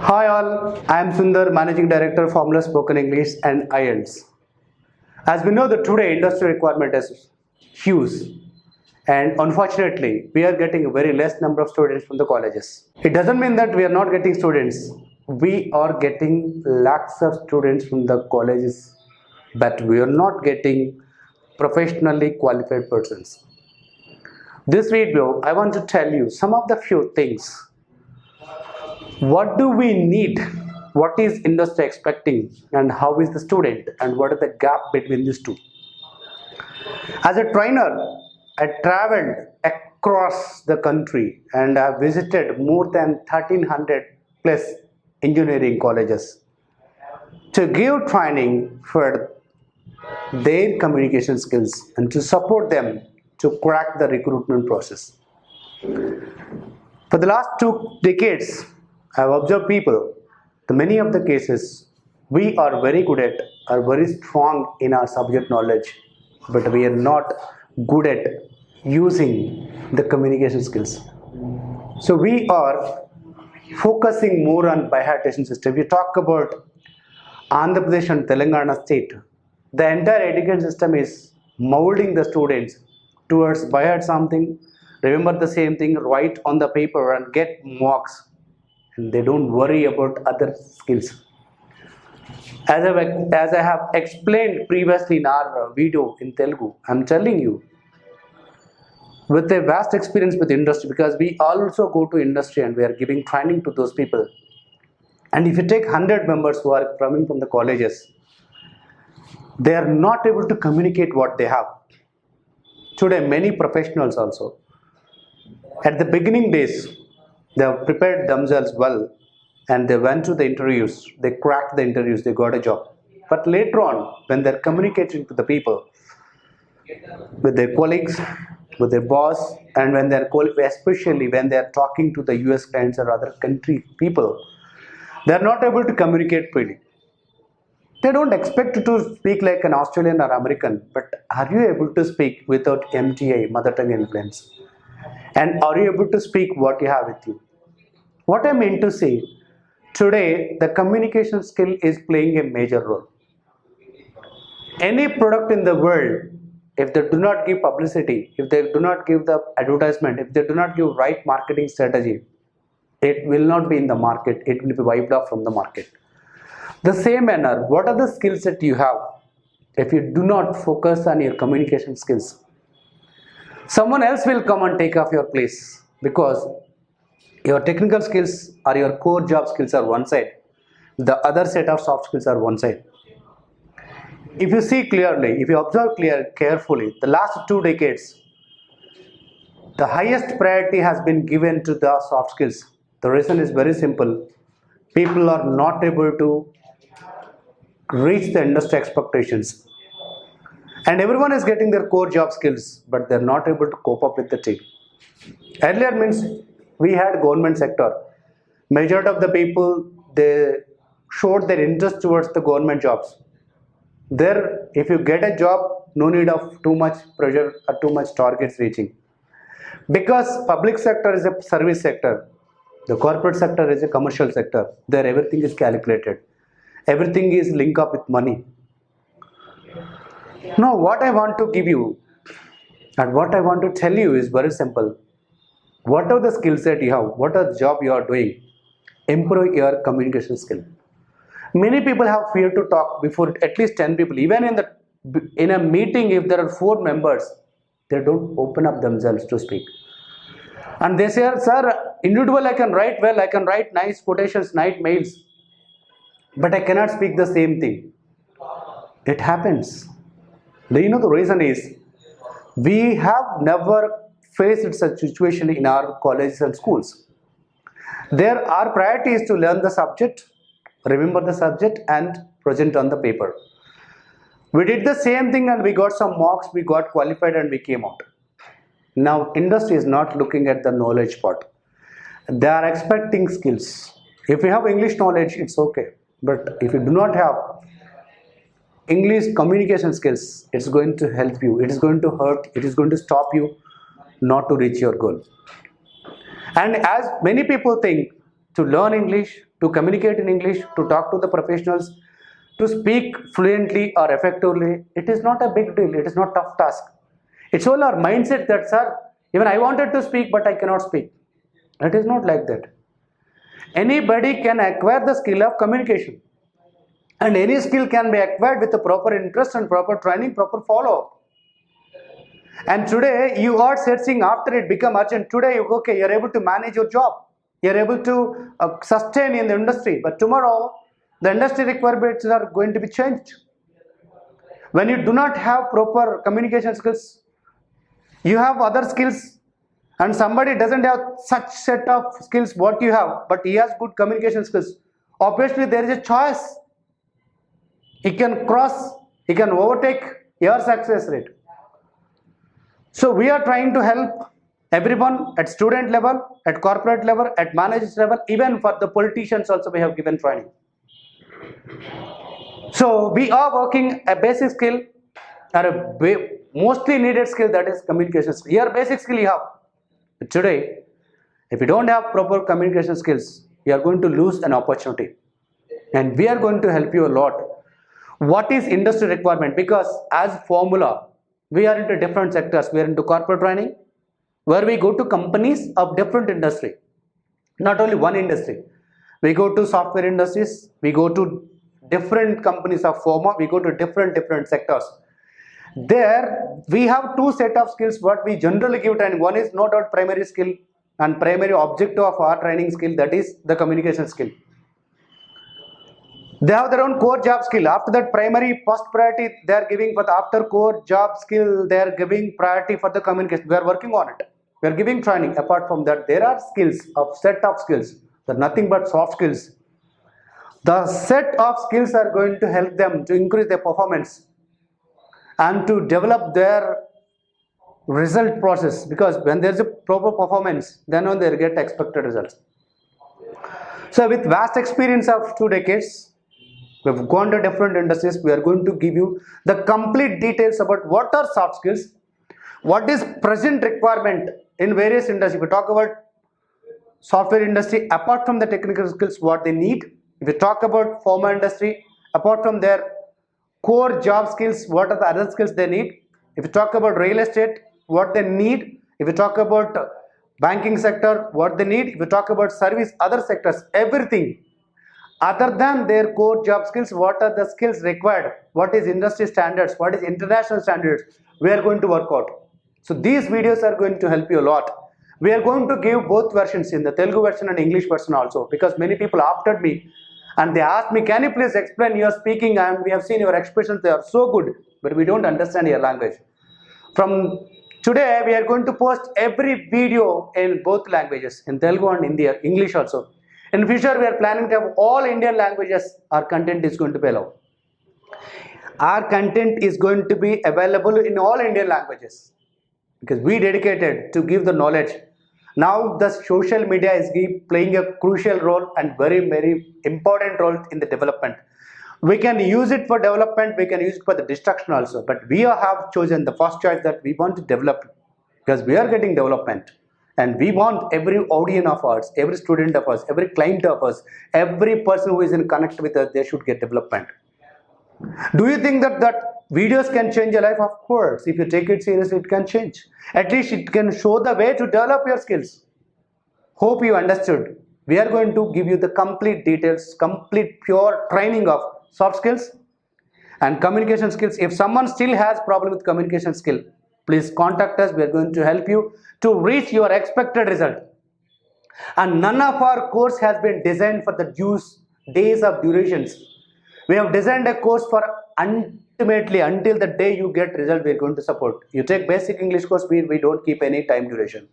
Hi all, I am Sundar, Managing Director, Formula Spoken English and IELTS. As we know that today industry requirement is huge and unfortunately we are getting a very less number of students from the colleges. It doesn't mean that we are not getting students. We are getting lakhs of students from the colleges but we are not getting professionally qualified persons. This video I want to tell you some of the few things. What do we need? What is industry expecting and how is the student and what is the gap between these two? As a trainer, I traveled across the country and I visited more than 1300 plus engineering colleges to give training for their communication skills and to support them to crack the recruitment process. For the last 2 decades, I have observed people, in many of the cases, we are very good at, are very strong in our subject knowledge, but we are not good at using the communication skills. So we are focusing more on bifurcation system. We talk about Andhra Pradesh and Telangana state. The entire education system is molding the students towards buy something, remember the same thing, write on the paper and get marks, and they don't worry about other skills. As I have explained previously in our video in Telugu, I'm telling you, with a vast experience with industry, because we also go to industry and we are giving training to those people. And if you take 100 members who are coming from the colleges, they are not able to communicate what they have. Today, many professionals also, at the beginning days, they have prepared themselves well and they went to the interviews, they cracked the interviews, they got a job. But later on, when they're communicating to the people, with their colleagues, with their boss, and when they're especially when they're talking to the US clients or other country people, they're not able to communicate freely. They don't expect you to speak like an Australian or American, but are you able to speak without MTA, mother tongue influence? And are you able to speak what you have with you? What I mean to say, today the communication skill is playing a major role. Any product in the world, if they do not give publicity, if they do not give the advertisement, if they do not give right marketing strategy, it will not be in the market, it will be wiped off from the market. The same manner, what are the skills that you have? If you do not focus on your communication skills, someone else will come and take off your place because your technical skills or your core job skills are one side, the other set of soft skills are one side. If you see clearly, if you observe carefully, the last 2 decades, the highest priority has been given to the soft skills. The reason is very simple. People are not able to reach the industry expectations. And everyone is getting their core job skills, but they're not able to cope up with the team. Earlier means we had government sector. Majority of the people, they showed their interest towards the government jobs. There, if you get a job, no need of too much pressure or too much targets reaching. Because public sector is a service sector, the corporate sector is a commercial sector. There everything is calculated. Everything is linked up with money. Now what I want to give you and what I want to tell you is very simple. What are the skill set you have? What are the job you are doing? Improve your communication skill. Many people have fear to talk before at least 10 people. Even in a meeting, if there are 4 members, they don't open up themselves to speak. And they say, sir, individual I can write well, I can write nice quotations, nice mails, but I cannot speak the same thing. It happens. Do you know the reason is, we have never faced such situation in our colleges and schools. There our priority is to learn the subject, remember the subject and present on the paper. We did the same thing and we got some marks, we got qualified and we came out. Now industry is not looking at the knowledge part. They are expecting skills. If you have English knowledge, it's okay. But if you do not have English communication skills, it's going to help you, it is going to hurt, it is going to stop you not to reach your goal. And as many people think to learn English, to communicate in English, to talk to the professionals, to speak fluently or effectively. It is not a big deal. It is not a tough task. It's all our mindset that, sir, even I wanted to speak, but I cannot speak. It is not like that. Anybody can acquire the skill of communication. And any skill can be acquired with the proper interest and proper training, proper follow-up. And today you are searching after it become urgent. Today, okay, you're able to manage your job. You're able to sustain in the industry. But tomorrow, the industry requirements are going to be changed. When you do not have proper communication skills, you have other skills, and somebody doesn't have such set of skills what you have, but he has good communication skills. Obviously, there is a choice. He can cross, he can overtake your success rate. So we are trying to help everyone at student level, at corporate level, at managers level, even for the politicians also we have given training. So we are working a basic skill or a mostly needed skill, that is communication skill. Here basic skill you have. But today, if you don't have proper communication skills, you are going to lose an opportunity. And we are going to help you a lot. What is industry requirement? Because as formula, we are into different sectors. We are into corporate training, where we go to companies of different industry, not only one industry. We go to software industries, we go to different companies of pharma, we go to different sectors. There we have two set of skills what we generally give training. One is no doubt primary skill and primary objective of our training skill, that is the communication skill. They have their own core job skill. After that, primary first priority they are giving for the after core job skill, they are giving priority for the communication. We are working on it. We are giving training. Apart from that, there are skills of set of skills. They're nothing but soft skills. The set of skills are going to help them to increase their performance and to develop their result process, because when there's a proper performance, then on they get expected results. So with vast experience of 2 decades, we've gone to different industries. We are going to give you the complete details about what are soft skills, what is present requirement in various industries. We talk about software industry, apart from the technical skills, what they need. If we talk about pharma industry, apart from their core job skills, what are the other skills they need. If you talk about real estate, what they need. If you talk about banking sector, what they need. If you talk about service, other sectors, everything other than their core job skills, what are the skills required, what is industry standards, what is international standards, we are going to work out. So these videos are going to help you a lot. We are going to give both versions, in the Telugu version and English version also, because many people after me and they asked me, can you please explain your speaking, and we have seen your expressions, they are so good, but we don't understand your language. From today, we are going to post every video in both languages, in Telugu and English also. In future, we are planning to have all Indian languages. Our content is going to be allowed. Our content is going to be available in all Indian languages, because we dedicated to give the knowledge. Now the social media is playing a crucial role and very important role in the development. We can use it for development, we can use it for the destruction also, but we have chosen the first choice, that we want to develop, because we are getting development. And we want every audience of ours, every student of us, every client of us, every person who is in connect with us, they should get development. Do you think that videos can change your life? Of course. If you take it seriously, it can change. At least it can show the way to develop your skills. Hope you understood. We are going to give you the complete details, complete pure training of soft skills and communication skills. If someone still has problem with communication skill, please contact us. We are going to help you to reach your expected result. And none of our course has been designed for the days of durations. We have designed a course for ultimately until the day you get result, we are going to support. You take basic English course, we don't keep any time duration.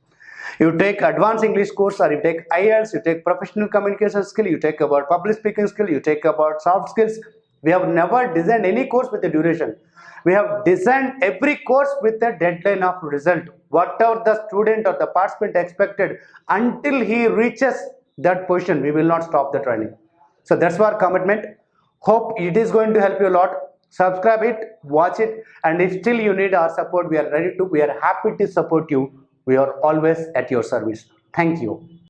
You take advanced English course, or you take IELTS, you take professional communication skill, you take about public speaking skill, you take about soft skills. We have never designed any course with a duration. We have designed every course with a deadline of result. Whatever the student or the participant expected, until he reaches that position, we will not stop the training. So that's our commitment. Hope it is going to help you a lot. Subscribe it, watch it, and if still you need our support, we are happy to support you. We are always at your service. Thank you.